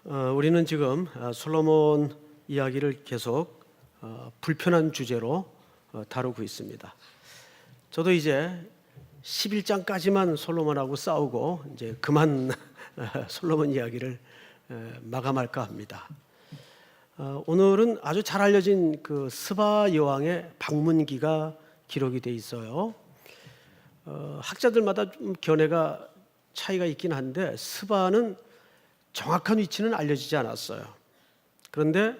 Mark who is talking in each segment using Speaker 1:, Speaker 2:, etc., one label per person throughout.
Speaker 1: 우리는 지금 솔로몬 이야기를 계속 불편한 주제로 다루고 있습니다. 저도 이제 11장까지만 솔로몬하고 싸우고 이제 그만 솔로몬 이야기를 마감할까 합니다. 오늘은 아주 잘 알려진 그 스바 여왕의 방문기가 기록이 돼 있어요. 학자들마다 좀 견해가 차이가 있긴 한데 스바는 정확한 위치는 알려지지 않았어요. 그런데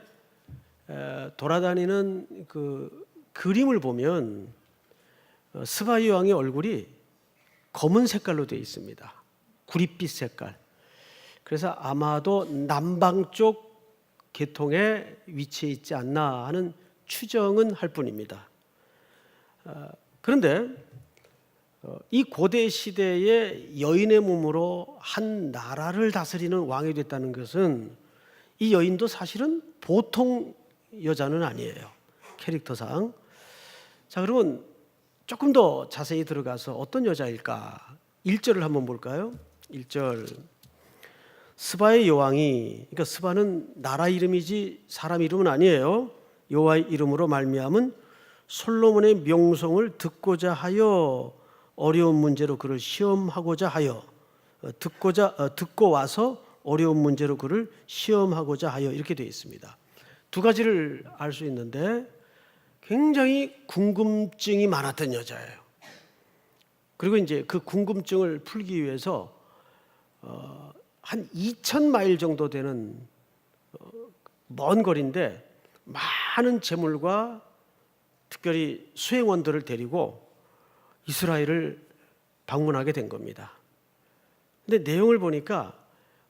Speaker 1: 돌아다니는 그 그림을 보면 스바 여왕의 얼굴이 검은 색깔로 되어 있습니다. 구릿빛 색깔. 그래서 아마도 남방 쪽 계통에 위치해 있지 않나 하는 추정은 할 뿐입니다. 그런데 이 고대 시대의 여인의 몸으로 한 나라를 다스리는 왕이 됐다는 것은 이 여인도 사실은 보통 여자는 아니에요. 캐릭터상. 자, 그러면 조금 더 자세히 들어가서 어떤 여자일까? 1절을 한번 볼까요? 1절. 스바의 여왕이, 그러니까 스바는 나라 이름이지 사람 이름은 아니에요. 여호와의 이름으로 말미암은 솔로몬의 명성을 듣고자 하여 어려운 문제로 그를 시험하고자 하여 듣고 와서 어려운 문제로 그를 시험하고자 하여 이렇게 되어 있습니다. 두 가지를 알 수 있는데 굉장히 궁금증이 많았던 여자예요. 그리고 이제 그 궁금증을 풀기 위해서 한 2,000마일 정도 되는 먼 거리인데 많은 재물과 특별히 수행원들을 데리고 이스라엘을 방문하게 된 겁니다. 근데 내용을 보니까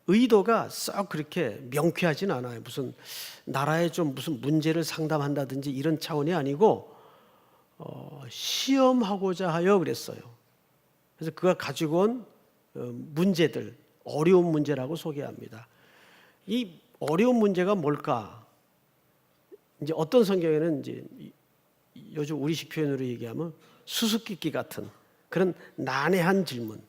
Speaker 1: 의도가 썩 그렇게 명쾌하진 않아요. 무슨 나라에 좀 무슨 문제를 상담한다든지 이런 차원이 아니고 시험하고자 하여 그랬어요. 그래서 그가 가지고 온 문제들, 어려운 문제라고 소개합니다. 이 어려운 문제가 뭘까? 이제 어떤 성경에는 이제 요즘 우리식 표현으로 얘기하면 수수께끼 같은 그런 난해한 질문,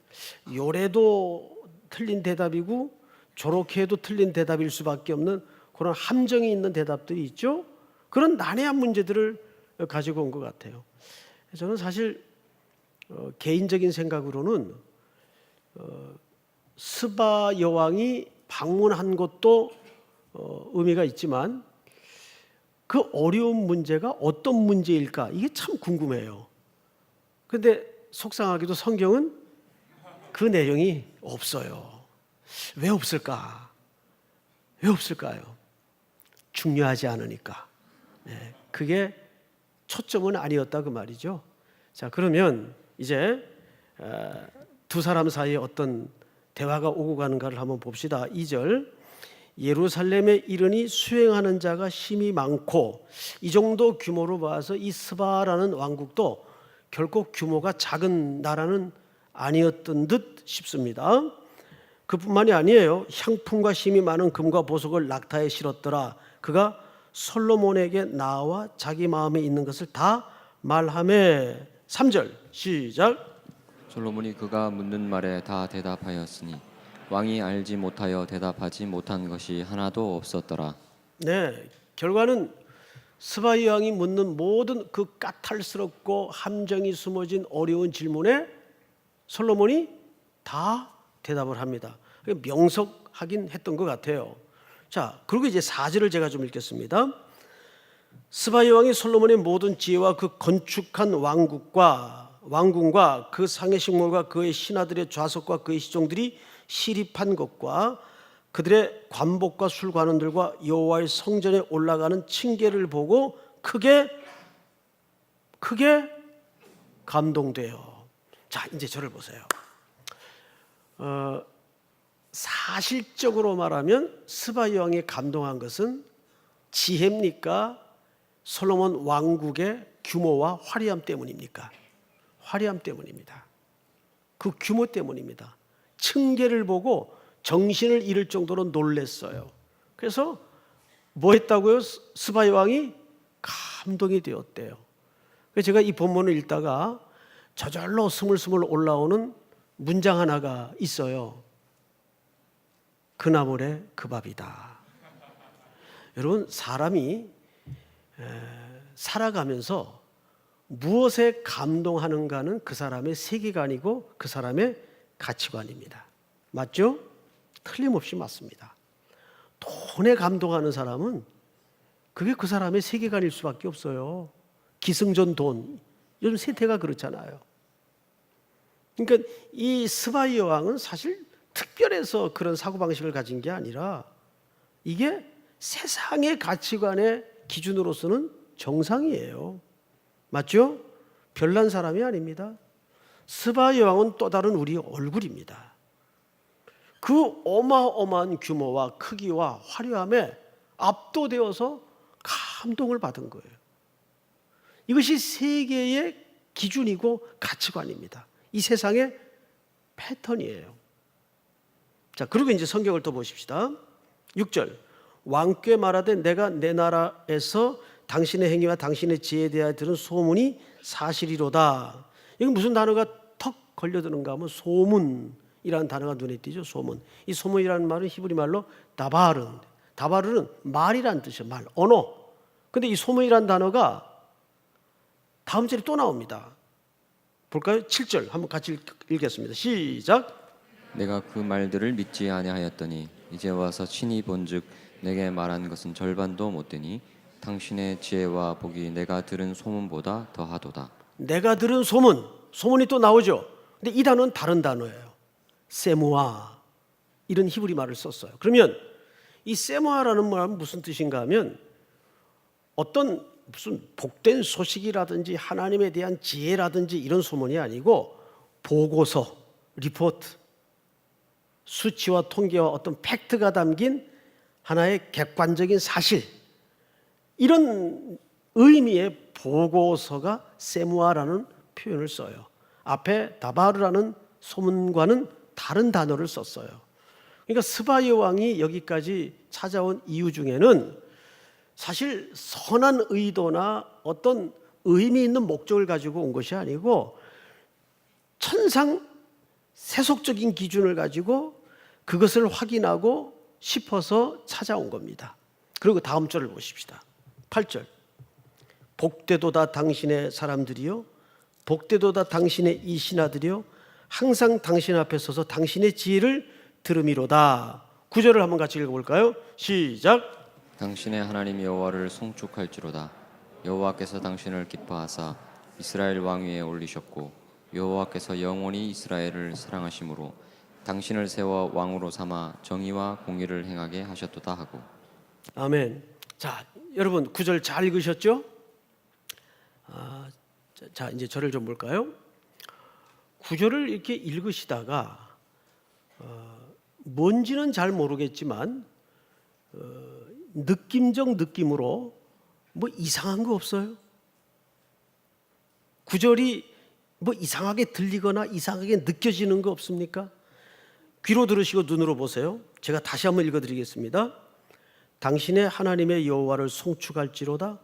Speaker 1: 요래도 틀린 대답이고 저렇게 해도 틀린 대답일 수밖에 없는 그런 함정이 있는 대답들이 있죠. 그런 난해한 문제들을 가지고 온 것 같아요. 저는 사실 개인적인 생각으로는 스바 여왕이 방문한 것도 의미가 있지만 그 어려운 문제가 어떤 문제일까 이게 참 궁금해요. 그런데 속상하게도 성경은 그 내용이 없어요. 왜 없을까? 왜 없을까요? 중요하지 않으니까. 네, 그게 초점은 아니었다 그 말이죠. 자, 그러면 이제 두 사람 사이에 어떤 대화가 오고 가는가를 한번 봅시다. 2절. 예루살렘에 이르니 수행하는 자가 힘이 많고 이 정도 규모로 봐서 이 스바라는 왕국도 결코 규모가 작은 나라는 아니었던 듯 싶습니다. 그뿐만이 아니에요. 향품과 힘이 많은 금과 보석을 낙타에 실었더라. 그가 솔로몬에게 나와 자기 마음에 있는 것을 다 말하매. 3절 시작.
Speaker 2: 솔로몬이 그가 묻는 말에 다 대답하였으니 왕이 알지 못하여 대답하지 못한 것이 하나도 없었더라.
Speaker 1: 네, 결과는 스바 여왕이 묻는 모든 그 까탈스럽고 함정이 숨어진 어려운 질문에 솔로몬이 다 대답을 합니다. 명석하긴 했던 것 같아요. 자, 그리고 이제 4절을 제가 좀 읽겠습니다. 스바 여왕이 솔로몬의 모든 지혜와 그 건축한 왕궁과 그 상의 식물과 그의 신하들의 좌석과 그의 시종들이 시립한 것과 그들의 관복과 술관원들과 여호와의 성전에 올라가는 층계를 보고 크게 감동돼요. 자, 이제 저를 보세요. 사실적으로 말하면 스바 여왕이 감동한 것은 지혜입니까? 솔로몬 왕국의 규모와 화려함 때문입니까? 화려함 때문입니다. 그 규모 때문입니다. 층계를 보고 정신을 잃을 정도로 놀랐어요. 그래서 뭐 했다고요? 스바 여왕이 감동이 되었대요. 제가 이 본문을 읽다가 저절로 스물스물 올라오는 문장 하나가 있어요. 그 나물에 그 밥이다. 여러분, 사람이 살아가면서 무엇에 감동하는가는 그 사람의 세계관이고 그 사람의 가치관입니다. 맞죠? 틀림없이 맞습니다. 돈에 감동하는 사람은 그게 그 사람의 세계관일 수밖에 없어요. 기승전 돈. 요즘 세태가 그렇잖아요. 그러니까 이 스바이 여왕은 사실 특별해서 그런 사고방식을 가진 게 아니라 이게 세상의 가치관의 기준으로서는 정상이에요. 맞죠? 별난 사람이 아닙니다. 스바이 여왕은 또 다른 우리 얼굴입니다. 그 어마어마한 규모와 크기와 화려함에 압도되어서 감동을 받은 거예요. 이것이 세계의 기준이고 가치관입니다. 이 세상의 패턴이에요. 자, 그리고 이제 성경을 또 보십시다. 6절. 왕께 말하되 내가 내 나라에서 당신의 행위와 당신의 지혜에 대하여 들은 소문이 사실이로다. 이건 무슨 단어가 턱 걸려드는가 하면 소문이라는 단어가 눈에 띄죠. 소문. 이 소문이라는 말은 히브리 말로 다바르. 다바르는 말이라는 뜻이에요. 말, 언어. 근데 이 소문이라는 단어가 다음 절에 또 나옵니다. 볼까요? 7절 한번 같이 읽겠습니다. 시작.
Speaker 2: 내가 그 말들을 믿지 아니하였더니 이제 와서 친히 본즉 내게 말한 것은 절반도 못 되니 당신의 지혜와 복이 내가 들은 소문보다 더하도다.
Speaker 1: 내가 들은 소문, 소문이 또 나오죠. 근데 이 단어는 다른 단어예요. 세무아, 이런 히브리 말을 썼어요. 그러면 이 세무아라는 말은 무슨 뜻인가 하면 어떤 무슨 복된 소식이라든지 하나님에 대한 지혜라든지 이런 소문이 아니고 보고서, 리포트, 수치와 통계와 어떤 팩트가 담긴 하나의 객관적인 사실, 이런 의미의 보고서가 세무아라는 표현을 써요. 앞에 다바르라는 소문과는 다른 단어를 썼어요. 그러니까 스바이 왕이 여기까지 찾아온 이유 중에는 사실 선한 의도나 어떤 의미 있는 목적을 가지고 온 것이 아니고 천상 세속적인 기준을 가지고 그것을 확인하고 싶어서 찾아온 겁니다. 그리고 다음 절을 보십시다. 8절. 복되도다 당신의 사람들이요, 복되도다 당신의 이 신하들이요, 항상 당신 앞에 서서 당신의 지혜를 들음이로다. 9절을 한번 같이 읽어볼까요? 시작.
Speaker 2: 당신의 하나님 여호와를 송축할지로다. 여호와께서 당신을 기뻐하사 이스라엘 왕 위에 올리셨고 여호와께서 영원히 이스라엘을 사랑하심으로 당신을 세워 왕으로 삼아 정의와 공의를 행하게 하셨도다 하고.
Speaker 1: 아멘. 자, 여러분 9절 잘 읽으셨죠? 자, 이제 저를 좀 볼까요? 9절을 이렇게 읽으시다가 뭔지는 잘 모르겠지만 느낌적 느낌으로 뭐 이상한 거 없어요? 9절이 뭐 이상하게 들리거나 이상하게 느껴지는 거 없습니까? 귀로 들으시고 눈으로 보세요. 제가 다시 한번 읽어드리겠습니다. 당신의 하나님의 여호와를 송축할지로다.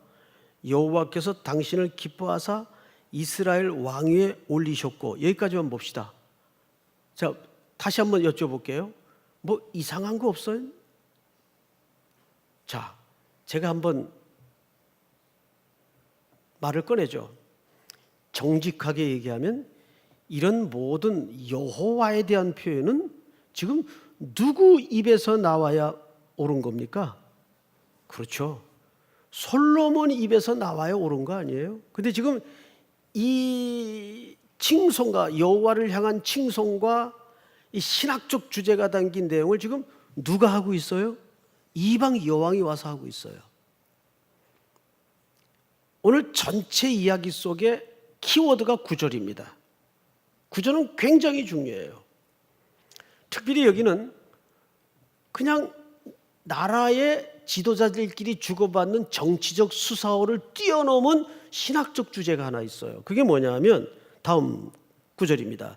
Speaker 1: 여호와께서 당신을 기뻐하사 이스라엘 왕 위에 올리셨고. 여기까지만 봅시다. 자, 다시 한번 여쭤볼게요. 뭐 이상한 거 없어요? 자, 제가 한번 말을 꺼내죠. 정직하게 얘기하면 이런 모든 여호와에 대한 표현은 지금 누구 입에서 나와야 옳은 겁니까? 그렇죠. 솔로몬 입에서 나와야 옳은 거 아니에요? 근데 지금 이 칭송과 여호와를 향한 칭송과 이 신학적 주제가 담긴 내용을 지금 누가 하고 있어요? 이방 여왕이 와서 하고 있어요. 오늘 전체 이야기 속에 키워드가 9절입니다. 9절은 굉장히 중요해요. 특별히 여기는 그냥 나라의 지도자들끼리 주고받는 정치적 수사어를 뛰어넘은 신학적 주제가 하나 있어요. 그게 뭐냐면 다음 9절입니다.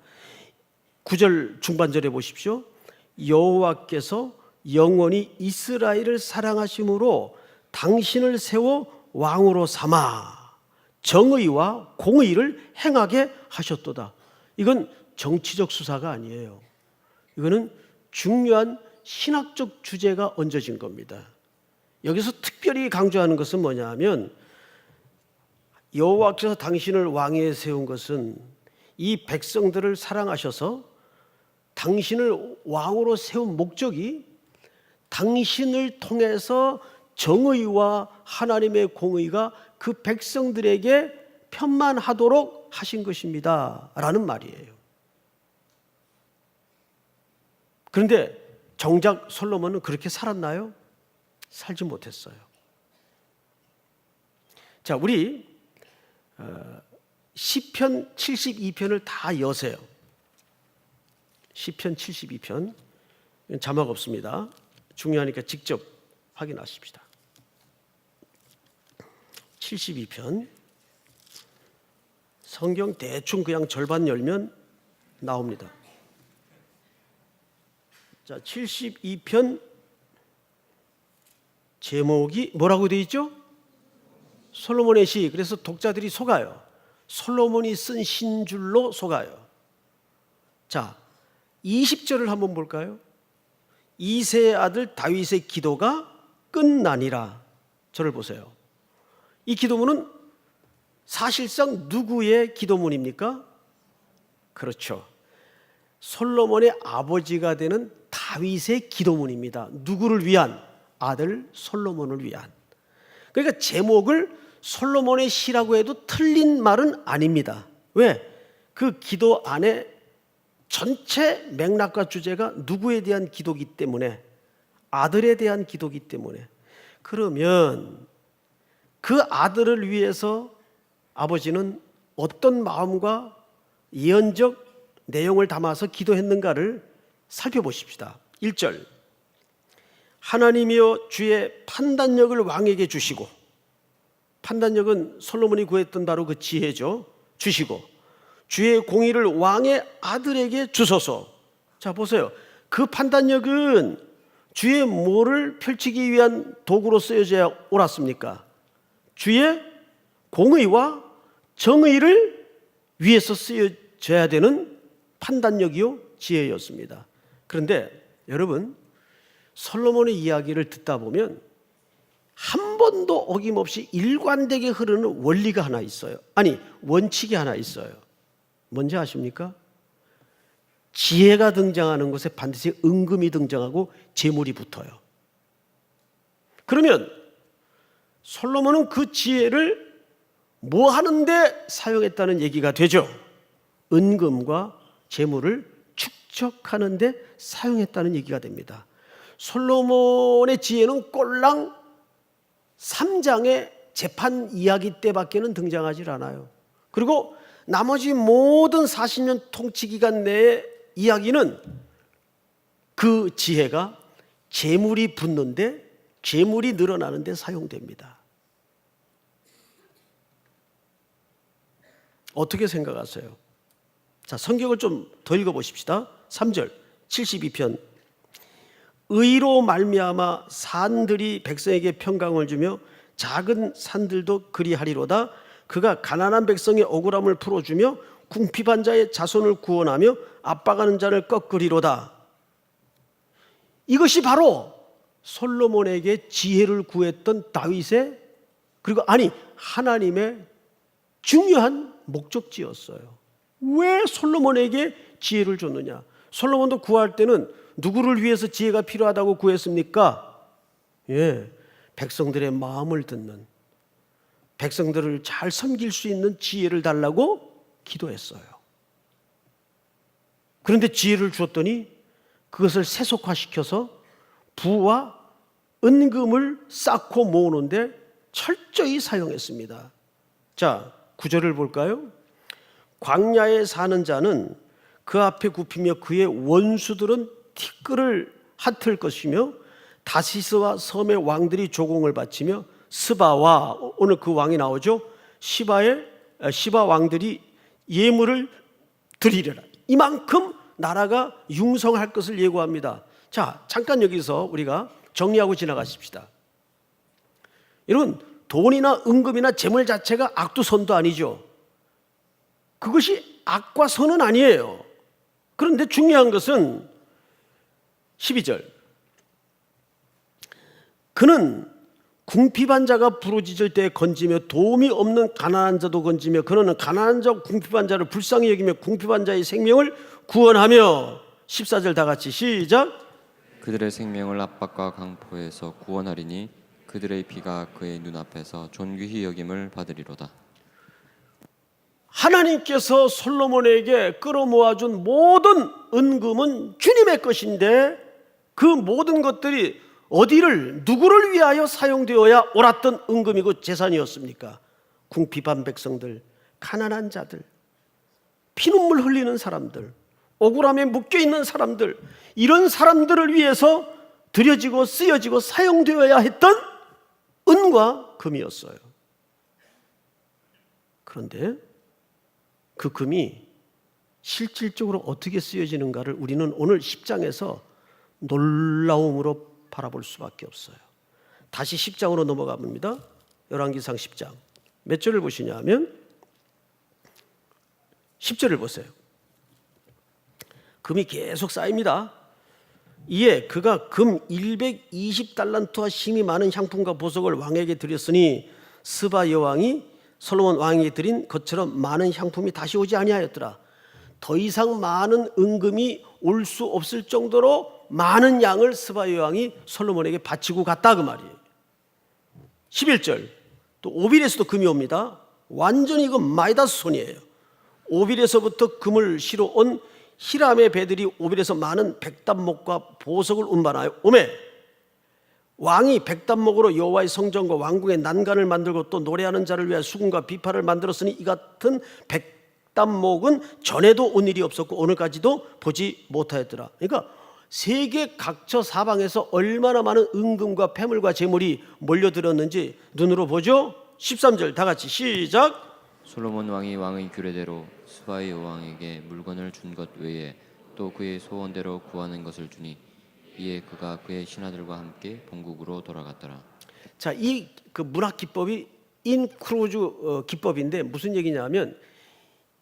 Speaker 1: 9절 중반절에 보십시오. 여호와께서 영원히 이스라엘을 사랑하심으로 당신을 세워 왕으로 삼아 정의와 공의를 행하게 하셨도다. 이건 정치적 수사가 아니에요. 이거는 중요한 신학적 주제가 얹어진 겁니다. 여기서 특별히 강조하는 것은 뭐냐 하면 여호와께서 당신을 왕위에 세운 것은 이 백성들을 사랑하셔서 당신을 왕으로 세운 목적이 당신을 통해서 정의와 하나님의 공의가 그 백성들에게 편만하도록 하신 것입니다 라는 말이에요. 그런데 정작 솔로몬은 그렇게 살았나요? 살지 못했어요. 자, 우리 시편 72편을 다 여세요. 시편 72편 자막 없습니다. 중요하니까 직접 확인하십시다. 72편 성경 대충 그냥 절반 열면 나옵니다. 자, 72편 제목이 뭐라고 되어 있죠? 솔로몬의 시. 그래서 독자들이 속아요. 솔로몬이 쓴 신줄로 속아요. 자, 20절을 한번 볼까요? 이새의 아들 다윗의 기도가 끝나니라. 저를 보세요. 이 기도문은 사실상 누구의 기도문입니까? 그렇죠. 솔로몬의 아버지가 되는 다윗의 기도문입니다. 누구를 위한? 아들 솔로몬을 위한. 그러니까 제목을 솔로몬의 시라고 해도 틀린 말은 아닙니다. 왜? 그 기도 안에 전체 맥락과 주제가 누구에 대한 기도이기 때문에, 아들에 대한 기도이기 때문에. 그러면 그 아들을 위해서 아버지는 어떤 마음과 예언적 내용을 담아서 기도했는가를 살펴보십시다. 1절 하나님이여 주의 판단력을 왕에게 주시고, 판단력은 솔로몬이 구했던 바로 그 지혜죠. 주시고 주의 공의를 왕의 아들에게 주소서. 자, 보세요. 그 판단력은 주의 뭐를 펼치기 위한 도구로 쓰여져야 옳았습니까? 주의 공의와 정의를 위해서 쓰여져야 되는 판단력이요 지혜였습니다. 그런데 여러분, 솔로몬의 이야기를 듣다 보면 한 번도 어김없이 일관되게 흐르는 원리가 하나 있어요. 아니, 원칙이 하나 있어요. 뭔지 아십니까? 지혜가 등장하는 곳에 반드시 은금이 등장하고 재물이 붙어요. 그러면 솔로몬은 그 지혜를 뭐 하는데 사용했다는 얘기가 되죠? 은금과 재물을 축적하는 데 사용했다는 얘기가 됩니다. 솔로몬의 지혜는 꼴랑 3장의 재판 이야기 때밖에는 등장하지 않아요. 그리고 나머지 모든 40년 통치 기간 내의 이야기는 그 지혜가 재물이 붙는데, 재물이 늘어나는 데 사용됩니다. 어떻게 생각하세요? 자, 성경을 좀 더 읽어보십시다. 3절 72편 의로 말미암아 산들이 백성에게 평강을 주며 작은 산들도 그리하리로다. 그가 가난한 백성의 억울함을 풀어주며 궁핍한 자의 자손을 구원하며 압박하는 자를 꺾으리로다. 이것이 바로 솔로몬에게 지혜를 구했던 다윗의, 그리고 하나님의 중요한 목적지였어요. 왜 솔로몬에게 지혜를 줬느냐? 솔로몬도 구할 때는 누구를 위해서 지혜가 필요하다고 구했습니까? 백성들의 마음을 듣는, 백성들을 잘 섬길 수 있는 지혜를 달라고 기도했어요. 그런데 지혜를 주었더니 그것을 세속화시켜서 부와 은금을 쌓고 모으는데 철저히 사용했습니다. 자, 9절을 볼까요? 광야에 사는 자는 그 앞에 굽히며 그의 원수들은 티끌을 핫을 것이며 다시스와 섬의 왕들이 조공을 바치며 스바와, 오늘 그 왕이 나오죠, 시바 왕들이 예물을 드리려라. 이만큼 나라가 융성할 것을 예고합니다. 자, 잠깐 여기서 우리가 정리하고 지나가십시다. 여러분, 돈이나 은금이나 재물 자체가 악도 선도 아니죠. 그것이 악과 선은 아니에요. 그런데 중요한 것은 12절 그는 궁핍한 자가 부르짖을 때 건지며 도움이 없는 가난한 자도 건지며 그는 가난한 자와 궁핍한 자를 불쌍히 여기며 궁핍한 자의 생명을 구원하며 14절 다 같이 시작.
Speaker 2: 그들의 생명을 압박과 강포에서 구원하리니 그들의 피가 그의 눈앞에서 존귀히 여김을 받으리로다.
Speaker 1: 하나님께서 솔로몬에게 끌어모아준 모든 은금은 주님의 것인데 그 모든 것들이 어디를 누구를 위하여 사용되어야 옳았던 은금이고 재산이었습니까? 궁핍한 백성들, 가난한 자들, 피눈물 흘리는 사람들, 억울함에 묶여있는 사람들, 이런 사람들을 위해서 들여지고 쓰여지고 사용되어야 했던 은과 금이었어요. 그런데 그 금이 실질적으로 어떻게 쓰여지는가를 우리는 오늘 10장에서 놀라움으로 바라볼 수밖에 없어요. 다시 10장으로 넘어가 봅니다. 열왕기상 10장 몇 절을 보시냐 하면 10절을 보세요. 금이 계속 쌓입니다. 이에 그가 금 120달란트와 심이 많은 향품과 보석을 왕에게 드렸으니 스바 여왕이 솔로몬 왕에게 드린 것처럼 많은 향품이 다시 오지 아니하였더라. 더 이상 많은 은금이 올 수 없을 정도로 많은 양을 스바 여왕이 솔로몬에게 바치고 갔다 그 말이에요. 11절 또 오빌에서도 금이 옵니다. 완전히 이거 마이다스 손이에요. 오빌에서부터 금을 실어 온 히람의 배들이 오빌에서 많은 백단목과 보석을 운반하여 오매 왕이 백단목으로 여호와의 성전과 왕궁의 난간을 만들고 또 노래하는 자를 위하여 수금과 비파를 만들었으니 이 같은 백단목은 전에도 온 일이 없었고 오늘까지도 보지 못하였더라. 그러니까 세계 각처 사방에서 얼마나 많은 은금과 폐물과 재물이 몰려들었는지 눈으로 보죠. 13절 다 같이 시작.
Speaker 2: 솔로몬 왕이 왕의 규례대로 스바의 여왕에게 물건을 준 것 외에 또 그의 소원대로 구하는 것을 주니 이에 그가 그의 신하들과 함께 본국으로 돌아갔더라.
Speaker 1: 자, 이 그 문학 기법이 인크루즈 기법인데 무슨 얘기냐면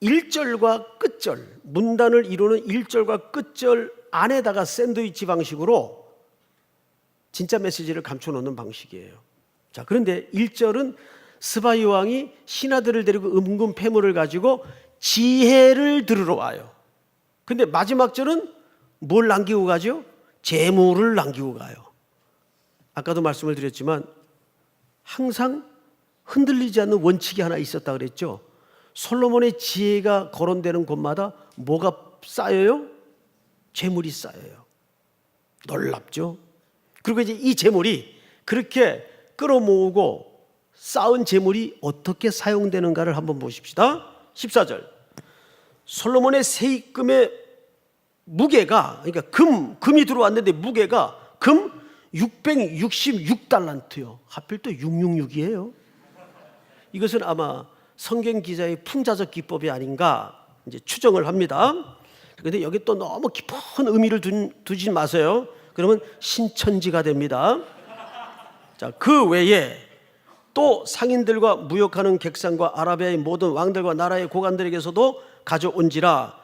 Speaker 1: 1절과 끝절, 문단을 이루는 1절과 끝절 안에다가 샌드위치 방식으로 진짜 메시지를 감춰놓는 방식이에요. 자, 그런데 1절은 스바 여왕이 신하들을 데리고 은금 폐물을 가지고 지혜를 들으러 와요. 근데 마지막 절은 뭘 남기고 가죠? 재물을 남기고 가요. 아까도 말씀을 드렸지만 항상 흔들리지 않는 원칙이 하나 있었다 그랬죠. 솔로몬의 지혜가 거론되는 곳마다 뭐가 쌓여요? 재물이 쌓여요. 놀랍죠? 그리고 이제 이 재물이 그렇게 끌어모으고 쌓은 재물이 어떻게 사용되는가를 한번 보십시다. 14절 솔로몬의 세입금의 무게가 그러니까 금이 들어왔는데 무게가 금 666달란트요. 하필 또 666이에요. 이것은 아마 성경 기자의 풍자적 기법이 아닌가 이제 추정을 합니다. 그런데 여기 또 너무 깊은 의미를 두지 마세요. 그러면 신천지가 됩니다. 자, 그 외에 또 상인들과 무역하는 객상과 아라비아의 모든 왕들과 나라의 고관들에게서도 가져온지라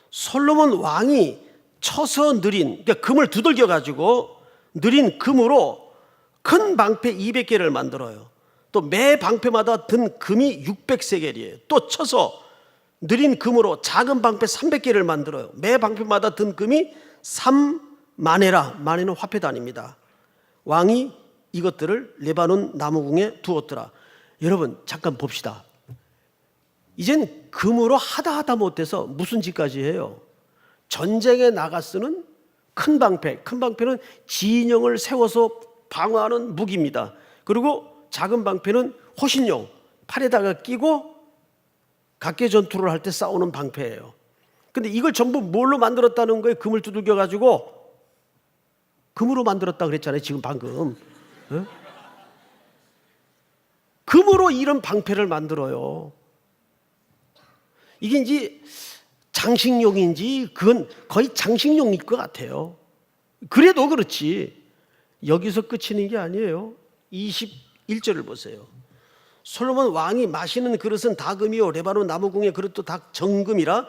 Speaker 1: 솔로몬 왕이 쳐서 느린 그러니까 금을 두들겨 가지고 느린 금으로 큰 방패 200개를 만들어요. 또 매 방패마다 든 금이 600세겔이에요. 또 쳐서 느린 금으로 작은 방패 300개를 만들어요. 매 방패마다 든 금이 3마네라. 마네는 화폐 단위입니다. 왕이 이것들을 레바논 나무궁에 두었더라. 여러분 잠깐 봅시다. 이젠 금으로 하다 못해서 무슨 짓까지 해요? 전쟁에 나가 쓰는 큰 방패. 큰 방패는 진영을 세워서 방어하는 무기입니다. 그리고 작은 방패는 호신용, 팔에다가 끼고 각계 전투를 할 때 싸우는 방패예요. 근데 이걸 전부 뭘로 만들었다는 거예요? 금을 두들겨 가지고 금으로 만들었다 그랬잖아요. 지금 방금. 네? 금으로 이런 방패를 만들어요. 이게 이제 장식용인지 그건 거의 장식용일 것 같아요. 그래도 그렇지. 여기서 끝이는 게 아니에요. 21절을 보세요. 솔로몬 왕이 마시는 그릇은 다 금이요 레바논 나무궁의 그릇도 다 정금이라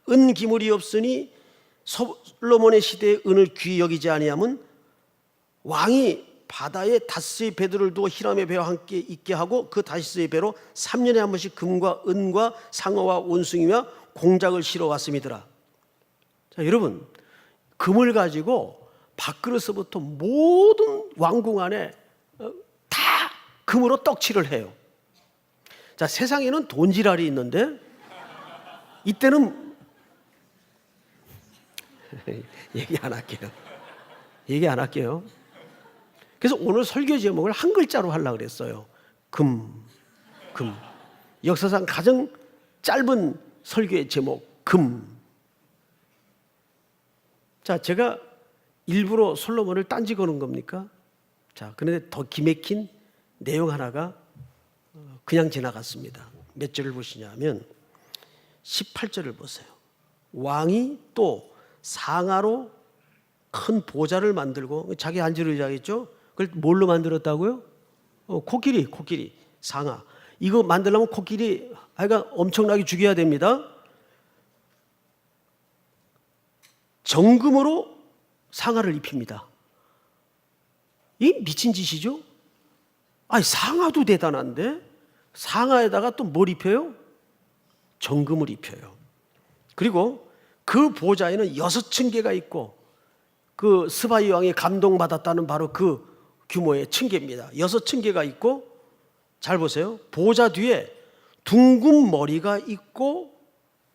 Speaker 1: 은기물이 없으니 솔로몬의 시대에 은을 귀히 여기지 아니하면 왕이 바다에 다스의 배들을 두어 히람의 배와 함께 있게 하고 그 다스의 배로 3년에 한 번씩 금과 은과 상어와 원숭이와 공작을 실어 왔음이더라. 자, 여러분, 금을 가지고 밥그릇서부터 모든 왕궁 안에 다 금으로 떡칠을 해요. 자, 세상에는 돈지랄이 있는데 이때는 얘기 안 할게요. 얘기 안 할게요. 그래서 오늘 설교 제목을 한 글자로 하려고 그랬어요. 금. 역사상 가장 짧은 설교의 제목, 금. 자, 제가 일부러 솔로몬을 딴지 거는 겁니까? 자, 그런데 더 기맥힌 내용 하나가 그냥 지나갔습니다. 몇 절을 보시냐면 18절을 보세요. 왕이 또 상아로 큰 보좌를 만들고 자기 앉을 의자겠죠? 그걸 뭘로 만들었다고요? 코끼리, 상아. 이거 만들려면 코끼리 하여간 엄청나게 죽여야 됩니다. 정금으로 상아를 입힙니다. 이 미친 짓이죠? 아니, 상아도 대단한데 상아에다가 또 뭘 입혀요? 정금을 입혀요. 그리고 그 보좌에는 6층계가 있고 그 스바이 왕이 감동받았다는 바로 그 규모의 층계입니다. 6층계가 있고, 잘 보세요. 보좌 뒤에 둥근 머리가 있고,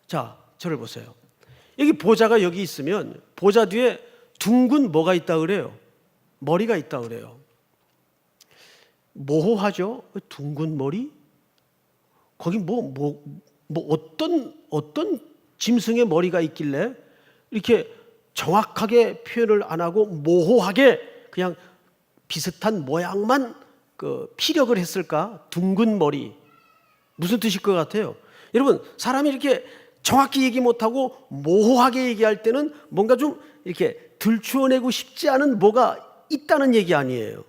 Speaker 1: 자, 저를 보세요. 여기 보좌가 여기 있으면 보좌 뒤에 둥근 뭐가 있다 그래요? 머리가 있다 그래요. 모호하죠? 둥근 머리? 거기 어떤 짐승의 머리가 있길래 이렇게 정확하게 표현을 안 하고 모호하게 그냥 비슷한 모양만 피력을 했을까? 둥근 머리. 무슨 뜻일 것 같아요? 여러분, 사람이 이렇게 정확히 얘기 못하고 모호하게 얘기할 때는 뭔가 좀 이렇게 들추어내고 싶지 않은 뭐가 있다는 얘기 아니에요.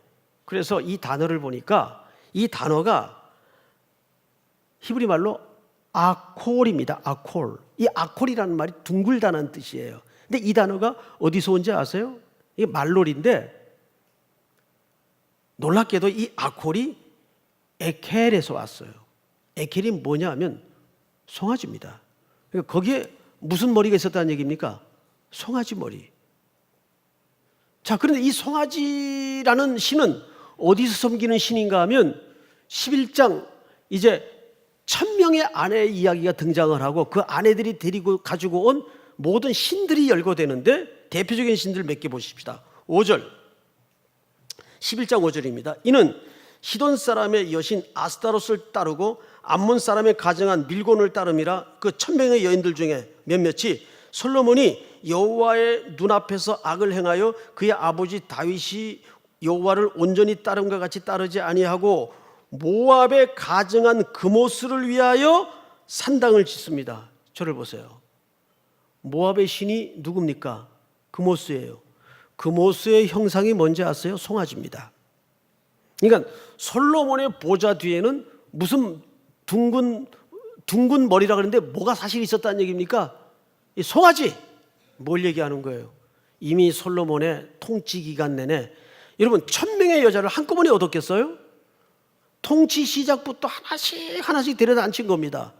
Speaker 1: 그래서 이 단어를 보니까 이 단어가 히브리 말로 아콜입니다. 아콜. 이 아콜이라는 말이 둥글다는 뜻이에요. 근데 이 단어가 어디서 온지 아세요? 이게 말놀인데 놀랍게도 이 아콜이 에켈에서 왔어요. 에켈이 뭐냐 하면 송아지입니다. 그러니까 거기에 무슨 머리가 있었다는 얘기입니까? 송아지 머리. 자, 그런데 이 송아지라는 신은 어디서 섬기는 신인가 하면 11장 이제 1000명의 아내의 이야기가 등장을 하고 그 아내들이 데리고 가지고 온 모든 신들이 열거되는데 대표적인 신들 몇 개 보십시다. 5절 11장 5절입니다. 이는 시돈 사람의 여신 아스타롯을 따르고 암몬 사람의 가정한 밀곤을 따름이라. 그 1000명의 여인들 중에 몇몇이 솔로몬이 여호와의 눈앞에서 악을 행하여 그의 아버지 다윗이 여호와를 온전히 따름과 같이 따르지 아니하고 모압에 가증한 그모스를 위하여 산당을 짓습니다. 저를 보세요. 모압의 신이 누굽니까? 그모스예요. 그모스의 형상이 뭔지 아세요? 송아지입니다. 그러니까 솔로몬의 보좌 뒤에는 무슨 둥근 머리라 그러는데 뭐가 사실 있었다는 얘기입니까? 이 송아지. 뭘 얘기하는 거예요? 이미 솔로몬의 통치 기간 내내 여러분 1000명의 여자를 한꺼번에 얻었겠어요? 통치 시작부터 하나씩 데려다 앉힌 겁니다.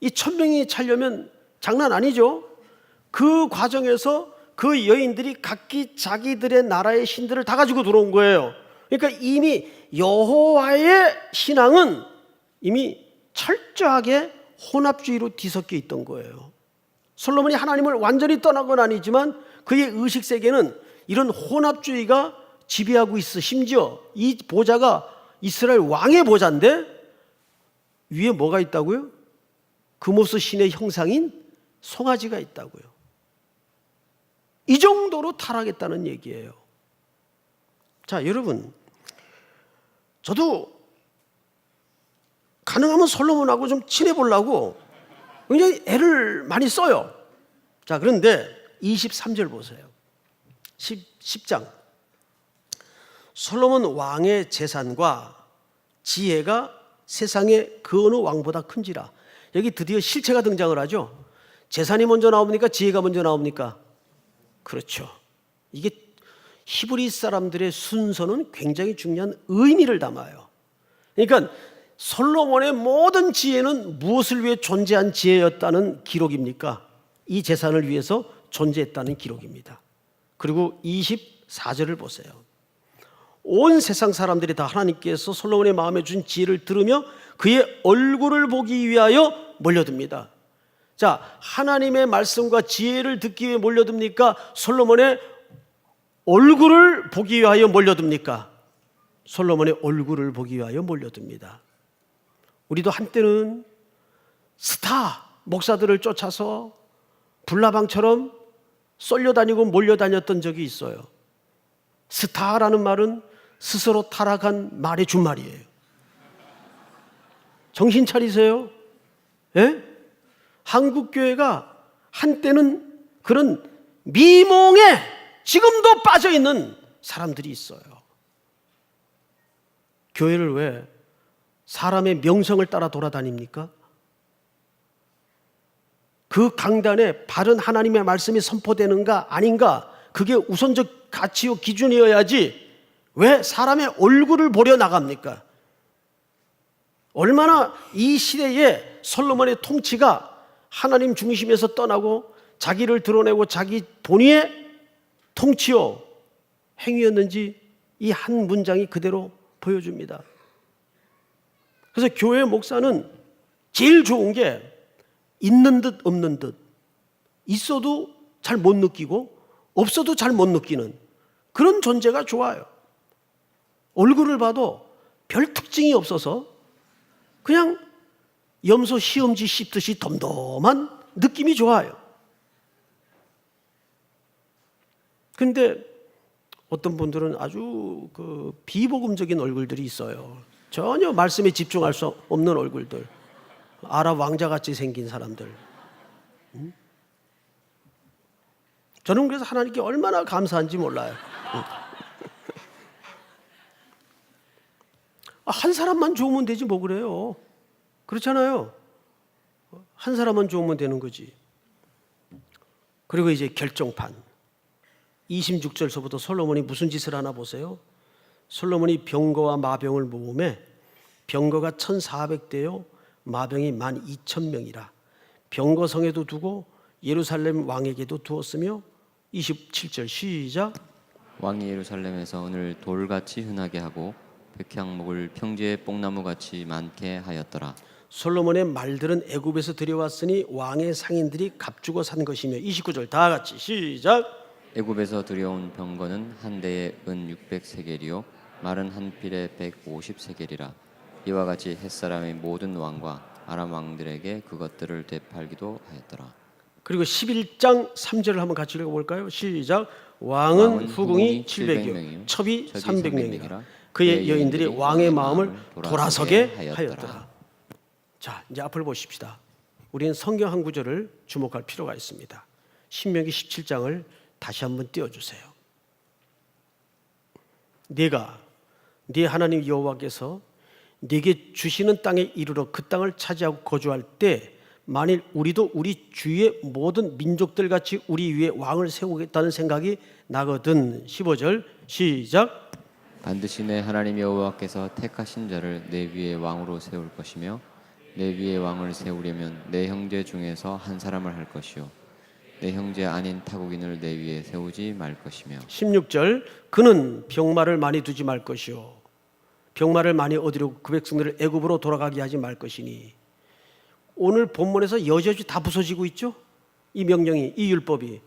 Speaker 1: 이 1000명이 차려면 장난 아니죠? 그 과정에서 그 여인들이 각기 자기들의 나라의 신들을 다 가지고 들어온 거예요. 그러니까 이미 여호와의 신앙은 이미 철저하게 혼합주의로 뒤섞여 있던 거예요. 솔로몬이 하나님을 완전히 떠난 건 아니지만 그의 의식세계는 이런 혼합주의가 지배하고 있어. 심지어 이 보좌가 이스라엘 왕의 보좌인데 위에 뭐가 있다고요? 그모스 신의 형상인 송아지가 있다고요. 이 정도로 타락했다는 얘기예요. 자, 여러분, 저도 가능하면 솔로몬하고 좀 친해보려고 굉장히 애를 많이 써요. 자, 그런데 23절 보세요. 10장. 솔로몬 왕의 재산과 지혜가 세상에 그 어느 왕보다 큰지라. 여기 드디어 실체가 등장을 하죠. 재산이 먼저 나옵니까? 지혜가 먼저 나옵니까? 그렇죠. 이게 히브리 사람들의 순서는 굉장히 중요한 의미를 담아요. 그러니까 솔로몬의 모든 지혜는 무엇을 위해 존재한 지혜였다는 기록입니까? 이 재산을 위해서 존재했다는 기록입니다. 그리고 24절을 보세요. 온 세상 사람들이 다 하나님께서 솔로몬의 마음에 준 지혜를 들으며 그의 얼굴을 보기 위하여 몰려듭니다. 자, 하나님의 말씀과 지혜를 듣기 위해 몰려듭니까? 솔로몬의 얼굴을 보기 위하여 몰려듭니까? 솔로몬의 얼굴을 보기 위하여 몰려듭니다. 우리도 한때는 스타 목사들을 쫓아서 불나방처럼 쏠려다니고 몰려다녔던 적이 있어요. 스타라는 말은 스스로 타락한 말의 준말이에요. 정신 차리세요. 예? 한국교회가 한때는 그런 미몽에 지금도 빠져있는 사람들이 있어요. 교회를 왜 사람의 명성을 따라 돌아다닙니까? 그 강단에 바른 하나님의 말씀이 선포되는가 아닌가, 그게 우선적 가치요 기준이어야지 왜 사람의 얼굴을 보려 나갑니까? 얼마나 이 시대에 솔로몬의 통치가 하나님 중심에서 떠나고 자기를 드러내고 자기 본의의 통치요 행위였는지 이 한 문장이 그대로 보여줍니다. 그래서 교회 목사는 제일 좋은 게 있는 듯 없는 듯, 있어도 잘 못 느끼고 없어도 잘 못 느끼는 그런 존재가 좋아요. 얼굴을 봐도 별 특징이 없어서 그냥 염소 시험지 씹듯이 덤덤한 느낌이 좋아요. 근데 어떤 분들은 아주 그 비복음적인 얼굴들이 있어요. 전혀 말씀에 집중할 수 없는 얼굴들. 아랍 왕자같이 생긴 사람들. 저는 그래서 하나님께 얼마나 감사한지 몰라요. 한 사람만 좋으면 되지 뭐 그래요. 그렇잖아요. 한 사람만 좋으면 되는 거지. 그리고 이제 결정판 26절서부터 솔로몬이 무슨 짓을 하나 보세요. 솔로몬이 병거와 마병을 모으매 병거가 1,400대요 마병이 12,000명이라 병거성에도 두고 예루살렘 왕에게도 두었으며 27절 시작.
Speaker 2: 왕이 예루살렘에서 은을 돌같이 흔하게 하고 백향목을 평지에 뽕나무같이 많게 하였더라.
Speaker 1: 솔로몬의 말들은 애굽에서 들여왔으니 왕의 상인들이 값주고 산 것이며 29절 다 같이 시작.
Speaker 2: 애굽에서 들여온 병거는 한 대에 은 600세겔이요 말은 한 필에 150세겔이라. 이와 같이 햇사람의 모든 왕과 아람 왕들에게 그것들을 되팔기도 하였더라.
Speaker 1: 그리고 11장 3절을 한번 같이 읽어볼까요? 시작. 왕은 후궁이 700여 첩이 300명이라 그의 여인들이 왕의 마음을 돌아서게 하였더라. 자, 이제 앞을 보십시다. 우리는 성경 한 구절을 주목할 필요가 있습니다. 신명기 17장을 다시 한번 띄워주세요. 네가 네 하나님 여호와께서 네게 주시는 땅에 이르러 그 땅을 차지하고 거주할 때 만일 우리도 우리 주위의 모든 민족들 같이 우리 위에 왕을 세우겠다는 생각이 나거든. 15절 시작.
Speaker 2: 반드시 내 하나님 여호와께서 택하신 자를 내 위에 왕으로 세울 것이며 내 위에 왕을 세우려면 내 형제 중에서 한 사람을 할 것이요 내 형제 아닌 타국인을 내 위에 세우지 말 것이며
Speaker 1: 16절 그는 병마를 많이 두지 말 것이요 병마를 많이 얻으려고 그 백성들을 애굽으로 돌아가게 하지 말 것이니. 오늘 본문에서 여지없이 다 부서지고 있죠. 이 명령이, 이 율법이.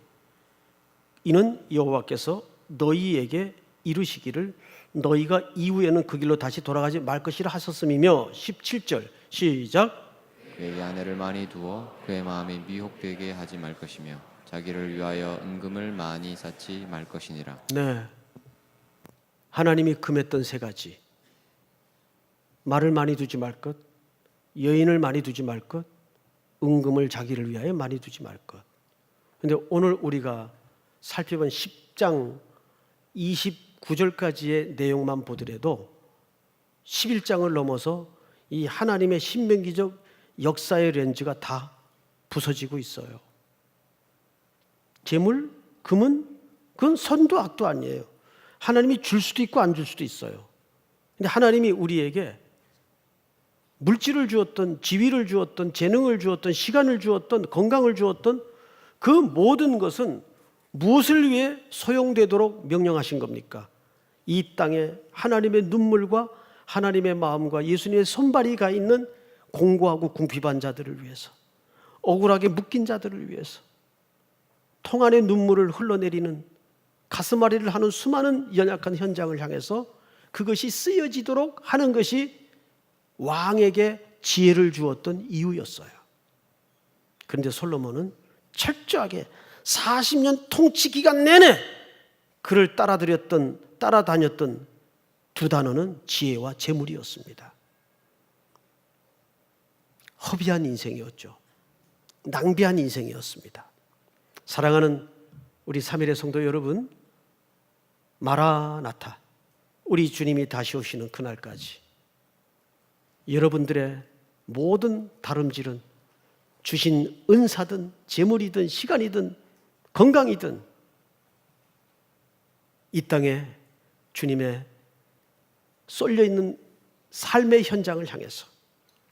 Speaker 1: 이는 여호와께서 너희에게 이루시기를 너희가 이후에는 그 길로 다시 돌아가지 말 것이라 하셨음이며 17절 시작.
Speaker 2: 그에게 아내를 많이 두어 그의 마음이 미혹되게 하지 말 것이며 자기를 위하여 은금을 많이 쌓지 말 것이니라.
Speaker 1: 네, 하나님이 금했던 세 가지. 말을 많이 두지 말 것, 여인을 많이 두지 말 것, 은금을 자기를 위하여 많이 두지 말 것. 그런데 오늘 우리가 살펴본 10장 29절까지의 내용만 보더라도 11장을 넘어서 이 하나님의 신명기적 역사의 렌즈가 다 부서지고 있어요. 재물, 금은 그건 선도 악도 아니에요. 하나님이 줄 수도 있고 안 줄 수도 있어요. 근데 하나님이 우리에게 물질을 주었던, 지위를 주었던, 재능을 주었던, 시간을 주었던, 건강을 주었던 그 모든 것은 무엇을 위해 소용되도록 명령하신 겁니까? 이 땅에 하나님의 눈물과 하나님의 마음과 예수님의 손발이 가 있는 공고하고 궁핍한 자들을 위해서, 억울하게 묶인 자들을 위해서, 통 안에 눈물을 흘러내리는 가슴앓이를 하는 수많은 연약한 현장을 향해서 그것이 쓰여지도록 하는 것이 왕에게 지혜를 주었던 이유였어요. 그런데 솔로몬은 철저하게 40년 통치 기간 내내 그를 따라다녔던 두 단어는 지혜와 재물이었습니다. 허비한 인생이었죠. 낭비한 인생이었습니다. 사랑하는 우리 3일의 성도 여러분, 마라나타, 우리 주님이 다시 오시는 그날까지 여러분들의 모든 다름질은 주신 은사든 재물이든 시간이든 건강이든 이 땅에 주님의 쏠려있는 삶의 현장을 향해서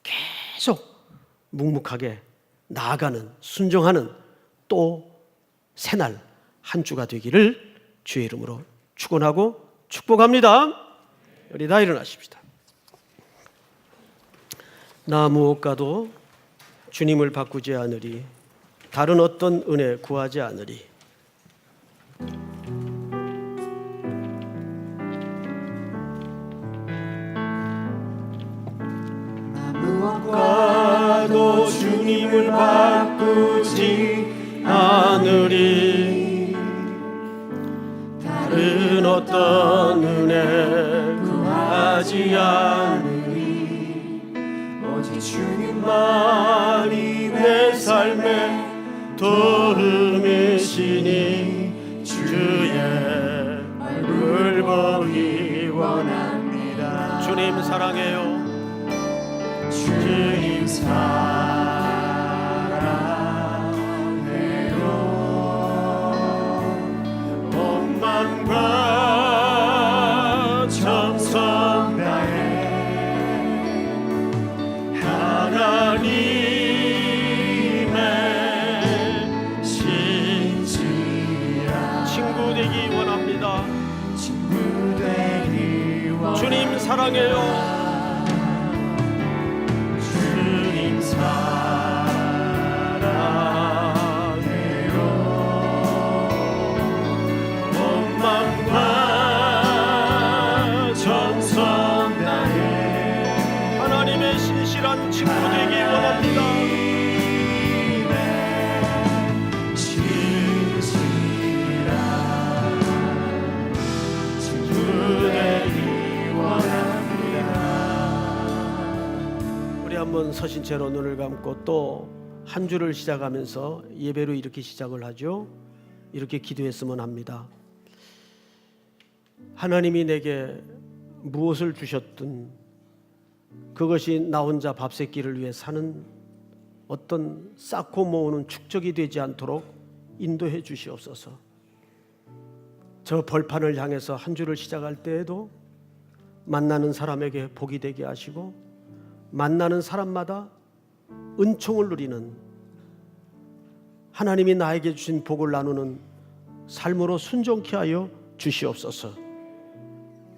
Speaker 1: 계속 묵묵하게 나아가는, 순종하는 또 새날 한 주가 되기를 주의 이름으로 축원하고 축복합니다. 우리 다 일어나십시다. 나 무엇과도 주님을 바꾸지 않으리, 다른 어떤 은혜 구하지 않으리.
Speaker 3: 무엇과도 주님을 바꾸지 않으리, 다른 어떤 은혜 구하지 않으리. 오직 주님만이 내 삶의 도움이시니 주의 얼굴 보기 원합니다.
Speaker 1: 주님 사랑해요.
Speaker 3: 주님 사랑해요. 온 마음과 정성 다해 하나님의 신지라.
Speaker 1: 친구 되기 원합니다.
Speaker 3: 친구 되기 원합니다.
Speaker 1: 주님 사랑해요. 하나님의 신실한 친구 되기 원합니다. 우리 한번 서신 채로 눈을 감고 또 한 주를 시작하면서 예배로 이렇게 시작을 하죠. 이렇게 기도했으면 합니다. 하나님이 내게 무엇을 주셨든 그것이 나 혼자 밥 새끼를 위해 사는 어떤 쌓고 모으는 축적이 되지 않도록 인도해 주시옵소서. 저 벌판을 향해서 한 주를 시작할 때에도 만나는 사람에게 복이 되게 하시고 만나는 사람마다 은총을 누리는, 하나님이 나에게 주신 복을 나누는 삶으로 순종케 하여 주시옵소서.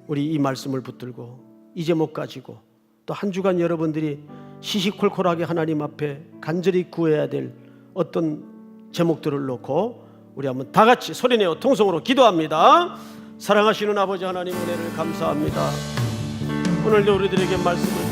Speaker 1: 우리 이 말씀을 붙들고 이 제목 가지고 또 한 주간 여러분들이 시시콜콜하게 하나님 앞에 간절히 구해야 될 어떤 제목들을 놓고 우리 한번 다 같이 소리내어 통성으로 기도합니다. 사랑하시는 아버지 하나님, 은혜를 감사합니다. 오늘도 우리들에게 말씀을